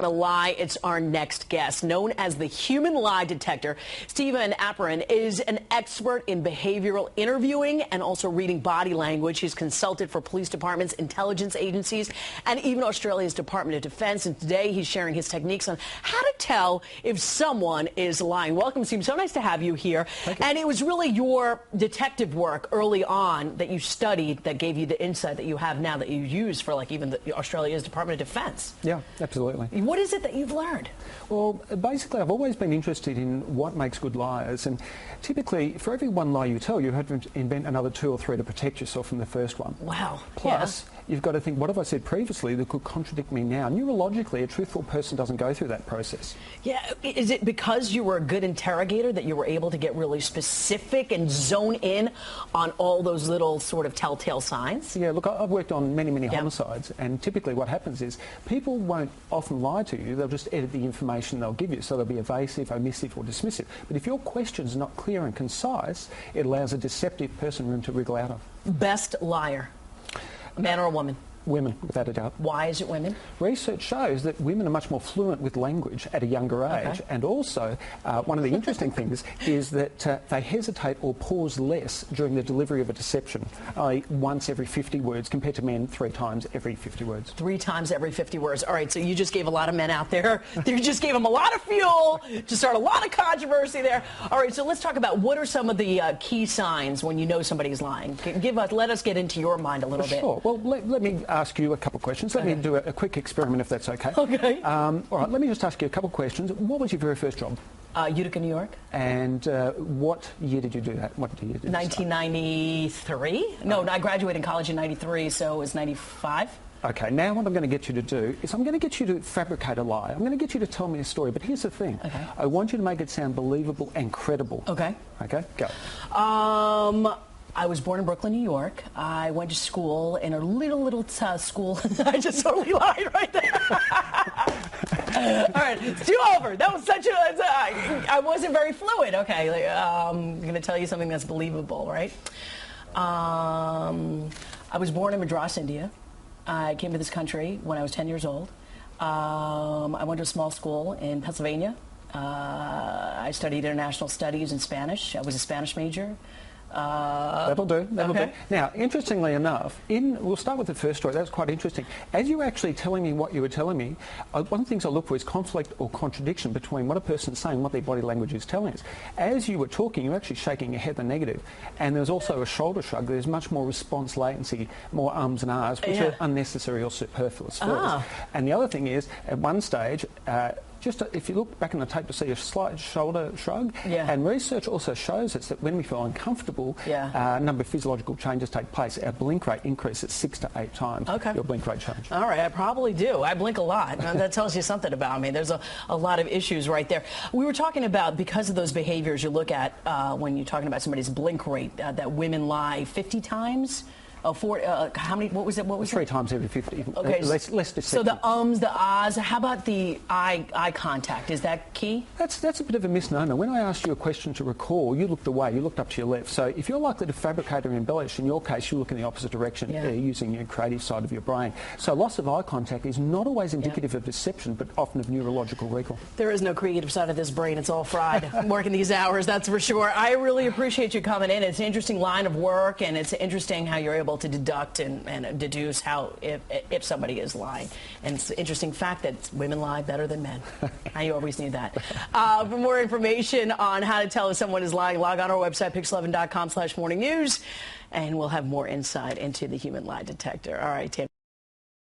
A lie. It's our next guest. Known as the human lie detector, Stephen Apperin is an expert in behavioral interviewing and also reading body language. He's consulted for police departments, intelligence agencies, and even Australia's Department of Defense. And today he's sharing his techniques on how to tell if someone is lying. Welcome, Stephen. So nice to have you here. Thank you. And it was really your detective work early on that you studied that gave you the insight that you have now that you use for like even Australia's Department of Defense. Yeah, absolutely. What is it that you've learned? Well, basically, I've always been interested in what makes good liars, and typically, for every one lie you tell, you have to invent another two or three to protect yourself from the first one. Wow. Plus, you've got to think, what have I said previously that could contradict me now? Neurologically, a truthful person doesn't go through that process. Yeah, is it because you were a good interrogator that you were able to get really specific and zone in on all those little sort of telltale signs? Yeah, look, I've worked on many homicides, and typically what happens is people won't often lie to you, they'll just edit the information they'll give you, so they'll be evasive, omissive or dismissive. But if your question's not clear and concise, it allows a deceptive person room to wriggle out of. Best liar, man or a woman? Women, without a doubt. Why is it women? Research shows that women are much more fluent with language at a younger age, and also one of the interesting things is that they hesitate or pause less during the delivery of a deception, i.e. once every 50 words compared to men 3 times every 50 words. 3 times every 50 words. All right, so you just gave a lot of men out there. You just gave them a lot of fuel to start a lot of controversy there. All right, so let's talk about what are some of the key signs when you know somebody's lying. Let us get into your mind a little bit. Sure. Well, let me ask you a couple of questions. Let me do a quick experiment, if that's okay. Okay. All right, let me just ask you a couple of questions. What was your very first job? Utica, New York. And what year did you do that? What year did you 1993? No, I graduated college in 93, so it was 95. Okay, now what I'm going to get you to do is I'm going to get you to fabricate a lie. I'm going to get you to tell me a story, but here's the thing. Okay. I want you to make it sound believable and credible. Okay. Okay, go. I was born in Brooklyn, New York. I went to school in a little school. I just totally lied right there. All right, it's 2 over. That was such a... I wasn't very fluid. Okay, I'm going to tell you something that's believable, right? I was born in Madras, India. I came to this country when I was 10 years old. I went to a small school in Pennsylvania. I studied international studies and Spanish. I was a Spanish major. That'll do. Now, interestingly enough, we'll start with the first story. That's quite interesting. As you were actually telling me what you were telling me, one of the things I look for is conflict or contradiction between what a person's saying and what their body language is telling us. As you were talking, you were actually shaking your head the negative, and there's also a shoulder shrug. There's much more response latency, more ums and ahs, which are unnecessary or superfluous. And the other thing is, at one stage, if you look back in the tape to see a slight shoulder shrug, and research also shows us that when we feel uncomfortable, a number of physiological changes take place. Our blink rate increases 6 to 8 times your blink rate change. All right, I probably do. I blink a lot. That tells you something about me. There's a lot of issues right there. We were talking about, because of those behaviors you look at when you're talking about somebody's blink rate, that women lie 50 times. How many? What was it? 3 times every 50. Okay, less deceptive. So the ums, the ahs. How about the eye contact? Is that key? That's a bit of a misnomer. When I asked you a question to recall, you looked away. You looked up to your left. So if you're likely to fabricate or embellish, in your case, you look in the opposite direction, using your creative side of your brain. So loss of eye contact is not always indicative of deception, but often of neurological recall. There is no creative side of this brain. It's all fried. I'm working these hours, that's for sure. I really appreciate you coming in. It's an interesting line of work, and it's interesting how you're able to deduct and deduce how if somebody is lying. And it's an interesting fact that women lie better than men. I always need that. For more information on how to tell if someone is lying, log on our website, pix11.com/morningnews, and we'll have more insight into the human lie detector. All right, Tim.